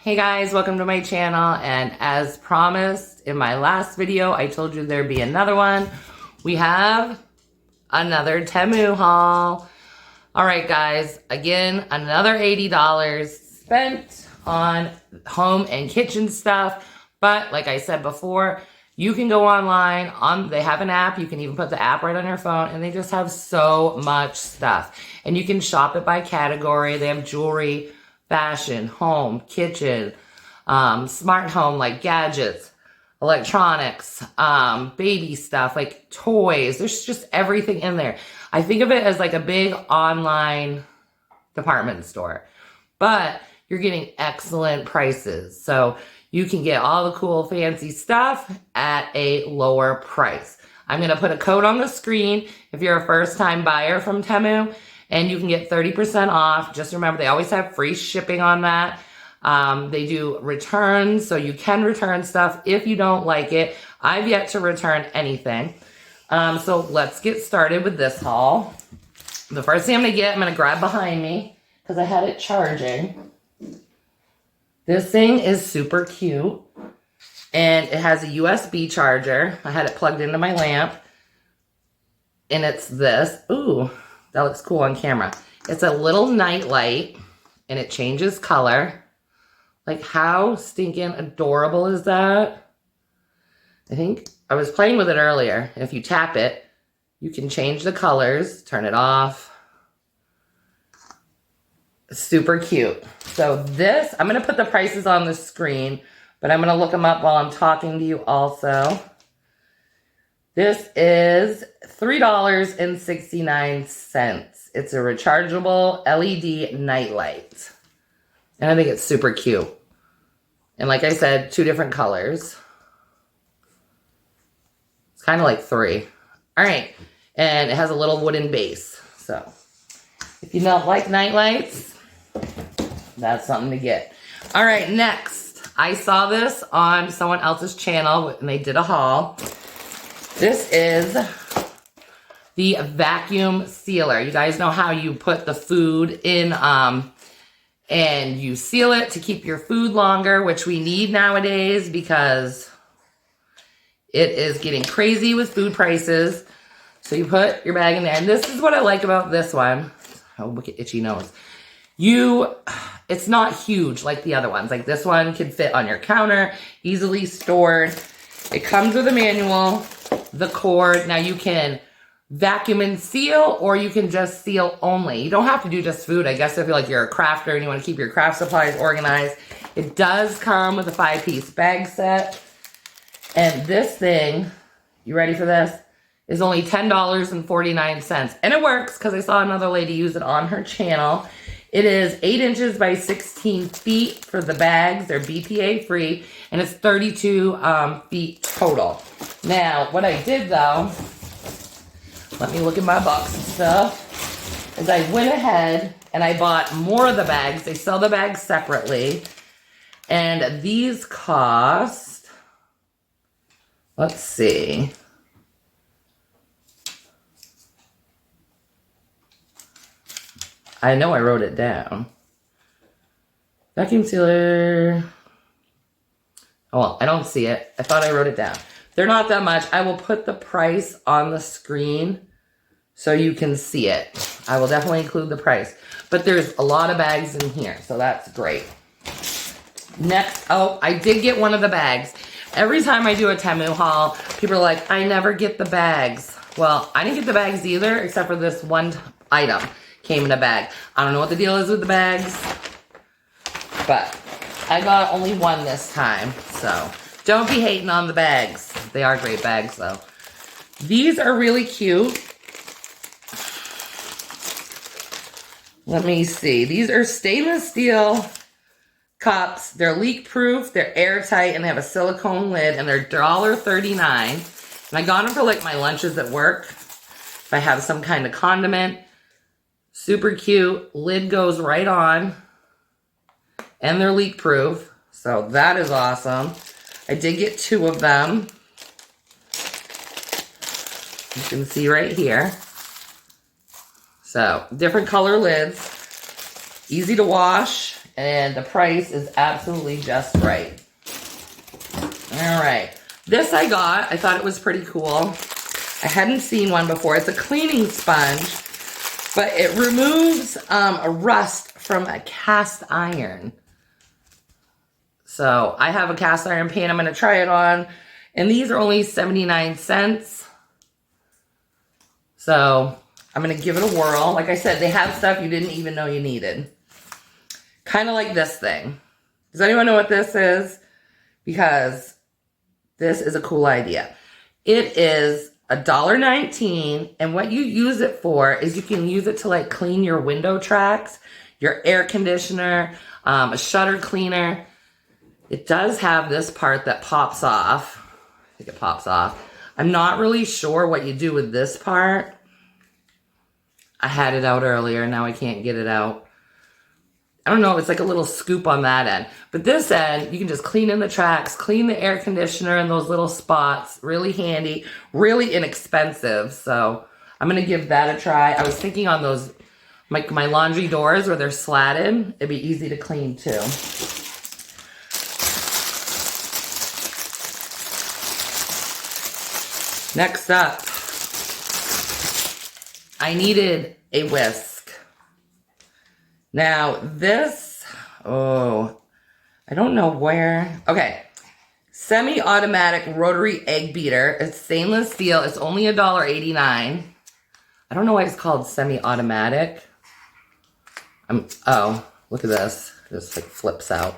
Hey guys, welcome to my channel, and as promised in my last video, I told you there'd be another one. We have another Temu haul. Alright guys, again, another $80 spent on home and kitchen stuff, but like I said before, you can go online, they have an app, you can even put the app right on your phone, and they just have so much stuff. And you can shop it by category. They have jewelry, fashion, home, kitchen, smart home like gadgets, electronics, baby stuff like toys. There's just everything in there. I think of it as like a big online department store, but you're getting excellent prices. So you can get all the cool fancy stuff at a lower price. I'm going to put a code on the screen if you're a first time buyer from Temu, and you can get 30% off. Just remember, they always have free shipping on that. They do returns, so you can return stuff if you don't like it. I've yet to return anything. So let's get started with this haul. The first thing I'm going to grab behind me because I had it charging. This thing is super cute, and it has a USB charger. I had it plugged into my lamp, and it's this. Ooh, that looks cool on camera. It's a little night light, and it changes color. Like, how stinking adorable is that? I think I was playing with it earlier. If you tap it, you can change the colors, turn it off. Super cute. So this, I'm going to put the prices on the screen, but I'm going to look them up while I'm talking to you also. This is $3.69. It's a rechargeable LED nightlight. And I think it's super cute. And like I said, 2 different colors. It's kind of like 3. All right. And it has a little wooden base. So if you don't like nightlights, that's something to get. All right, next. I saw this on someone else's channel, and they did a haul. This is the vacuum sealer. You guys know how you put the food in and you seal it to keep your food longer, which we need nowadays because it is getting crazy with food prices. So you put your bag in there. And this is what I like about this one. Oh, look at itchy nose. It's not huge like the other ones. Like this one can fit on your counter, easily stored. It comes with a manual, the cord. Now you can vacuum and seal, or you can just seal only. You don't have to do just food. I guess if you're a crafter and you want to keep your craft supplies organized. It does come with a 5-piece bag set. And this thing, you ready for this? Is only $10.49. And it works because I saw another lady use it on her channel. It is 8 inches by 16 feet for the bags. They're BPA free, and it's 32 feet total. Now, what I did though, let me look at my box and stuff, is I went ahead and I bought more of the bags. They sell the bags separately, and these cost, let's see, I know I wrote it down. Vacuum sealer. Oh, well, I don't see it. I thought I wrote it down. They're not that much. I will put the price on the screen so you can see it. I will definitely include the price. But there's a lot of bags in here, so that's great. Next, oh, I did get one of the bags. Every time I do a Temu haul, people are like, I never get the bags. Well, I didn't get the bags either, except for this one item. Came in a bag. I don't know what the deal is with the bags, but I got only one this time, so don't be hating on the bags. They are great bags, though. These are really cute. Let me see. These are stainless steel cups. They're leak-proof, they're airtight, and they have a silicone lid, and they're $1.39. And I got them for, like, my lunches at work. If I have some kind of condiment. Super cute. Lid goes right on. And they're leak proof. So that is awesome. I did get 2 of them. You can see right here. So different color lids. Easy to wash. And the price is absolutely just right. All right. This I got. I thought it was pretty cool. I hadn't seen one before. It's a cleaning sponge, but it removes a rust from a cast iron. So I have a cast iron pan I'm going to try it on. And these are only 79 cents. So I'm going to give it a whirl. Like I said, they have stuff you didn't even know you needed. Kind of like this thing. Does anyone know what this is? Because this is a cool idea. It is $1.19, and what you use it for is you can use it to like clean your window tracks, your air conditioner, a shutter cleaner. It does have this part that pops off. I think it pops off. I'm not really sure what you do with this part. I had it out earlier, now I can't get it out. I don't know, it's like a little scoop on that end. But this end, you can just clean in the tracks, clean the air conditioner in those little spots. Really handy, really inexpensive. So I'm going to give that a try. I was thinking on those, like my laundry doors where they're slatted, it'd be easy to clean too. Next up, I needed a whisk. Now this, I don't know where. Okay, semi-automatic rotary egg beater. It's stainless steel. It's only $1.89. I don't know why it's called semi-automatic. Oh, look at this. This like flips out.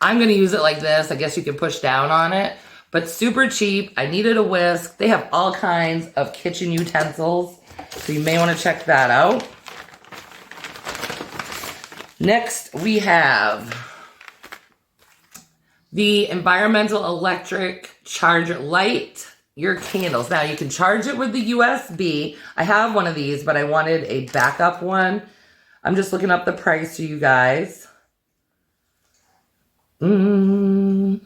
I'm gonna use it like this. I guess you can push down on it, but super cheap. I needed a whisk. They have all kinds of kitchen utensils, so you may want to check that out. Next, we have the environmental electric charger light your candles. Now, you can charge it with the USB. I have one of these, but I wanted a backup one. I'm just looking up the price for you guys. It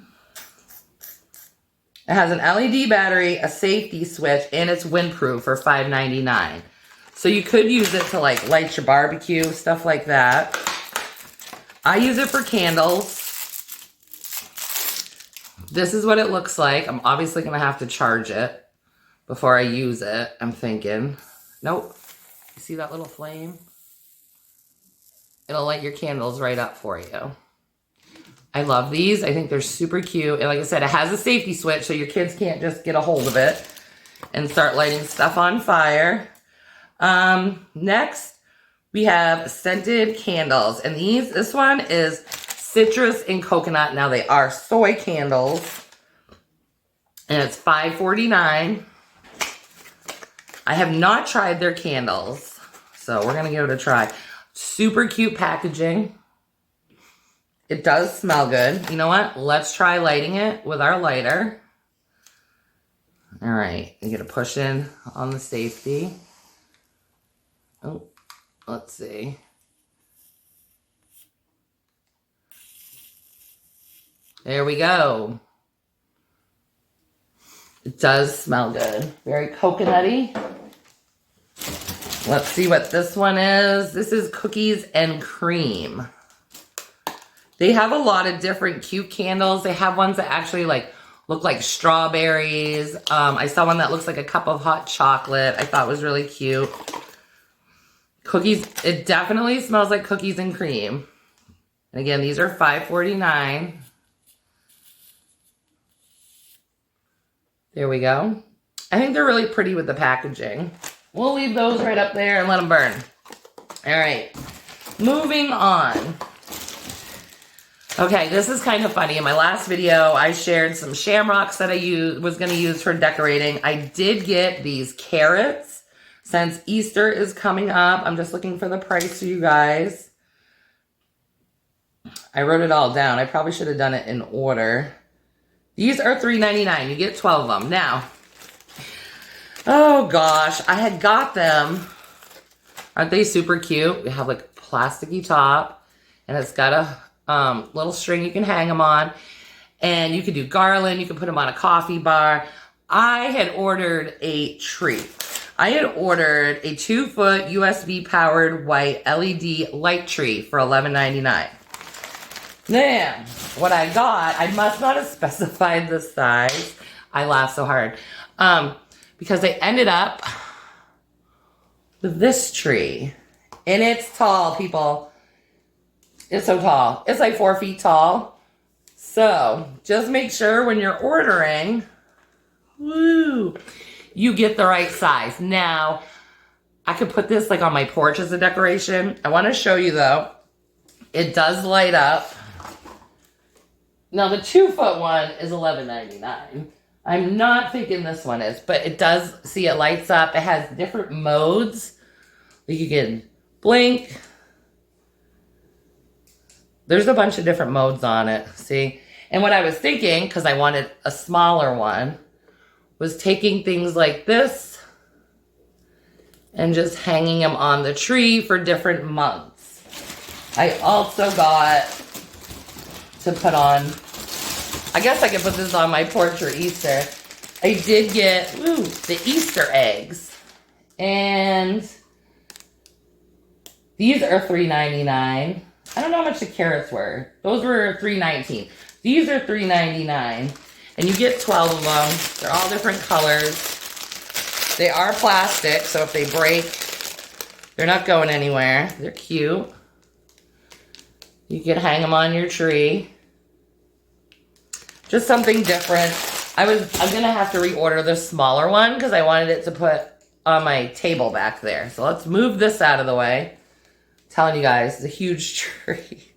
has an LED battery, a safety switch, and it's windproof for $5.99. So you could use it to like light your barbecue, stuff like that. I use it for candles. This is what it looks like. I'm obviously going to have to charge it before I use it, I'm thinking. Nope. You see that little flame? It'll light your candles right up for you. I love these. I think they're super cute. And like I said, it has a safety switch, so your kids can't just get a hold of it and start lighting stuff on fire. Next, we have scented candles. And this one is citrus and coconut. Now, they are soy candles. And it's $5.49. I have not tried their candles, so we're going to give it a try. Super cute packaging. It does smell good. You know what? Let's try lighting it with our lighter. All right. You got to push in on the safety. Oh, let's see. There we go. It does smell good. Very coconutty. Let's see what this one is. This is cookies and cream. They have a lot of different cute candles. They have ones that actually like look like strawberries. I saw one that looks like a cup of hot chocolate. I thought was really cute. Cookies, it definitely smells like cookies and cream. And again, these are $5.49. There we go. I think they're really pretty with the packaging. We'll leave those right up there and let them burn. All right, moving on. Okay, this is kind of funny. In my last video, I shared some shamrocks that I was going to use for decorating. I did get these carrots since Easter is coming up. I'm just looking for the price for you guys. I wrote it all down. I probably should have done it in order. These are $3.99. You get 12 of them. Now, oh gosh, I had got them. Aren't they super cute? They have like a plasticky top, and it's got a little string you can hang them on, and you can do garland. You can put them on a coffee bar. I had ordered a tree. I had ordered a 2-foot USB powered white LED light tree for $11.99. Now, what I got, I must not have specified the size. I laughed so hard. Because I ended up with this tree. And it's tall, people. It's so tall. It's like 4 feet tall. So, just make sure when you're ordering, woo, you get the right size. Now, I could put this like on my porch as a decoration. I want to show you though, it does light up. Now the 2-foot one is $11.99. I'm not thinking this one is, but it does, see it lights up. It has different modes. You can blink. There's a bunch of different modes on it, see? And what I was thinking, because I wanted a smaller one, was taking things like this and just hanging them on the tree for different months. I also got to put on, I guess I could put this on my porch for Easter. I did get, the Easter eggs. And these are $3.99. I don't know how much the carrots were. Those were $3.19. These are $3.99. And you get 12 of them. They're all different colors. They are plastic, so if they break, they're not going anywhere. They're cute. You can hang them on your tree. Just something different. I'm gonna have to reorder the smaller one because I wanted it to put on my table back there. So let's move this out of the way. I'm telling you guys, it's a huge tree.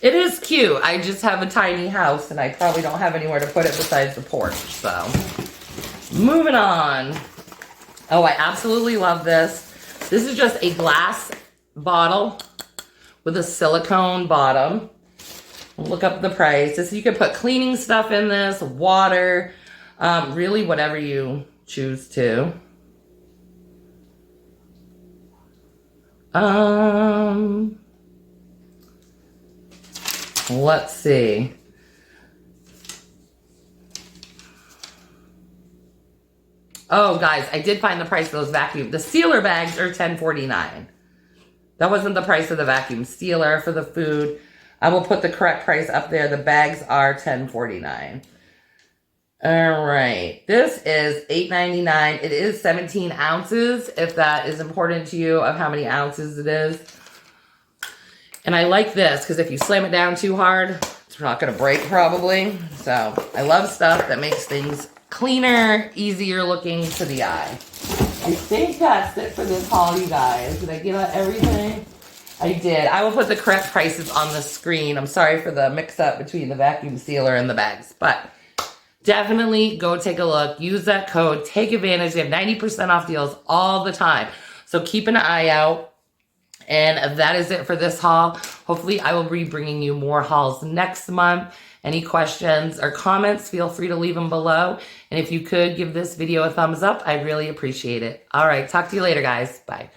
It is cute. I just have a tiny house and I probably don't have anywhere to put it besides the porch, so. Moving on. Oh, I absolutely love this. This is just a glass bottle with a silicone bottom. Look up the price. You can put cleaning stuff in this, water, really whatever you choose to. Let's see. Oh, guys, I did find the price of those vacuum. The sealer bags are $10.49. That wasn't the price of the vacuum sealer for the food. I will put the correct price up there. The bags are $10.49. All right. This is $8.99. It is 17 ounces, if that is important to you, of how many ounces it is. And I like this, because if you slam it down too hard, it's not going to break, probably. So, I love stuff that makes things cleaner, easier looking to the eye. I think that's it for this haul, you guys. Did I get out everything? I did. I will put the correct prices on the screen. I'm sorry for the mix-up between the vacuum sealer and the bags, but definitely go take a look. Use that code. Take advantage. They have 90% off deals all the time. So keep an eye out. And that is it for this haul. Hopefully, I will be bringing you more hauls next month. Any questions or comments, feel free to leave them below. And if you could give this video a thumbs up, I'd really appreciate it. All right, talk to you later, guys. Bye.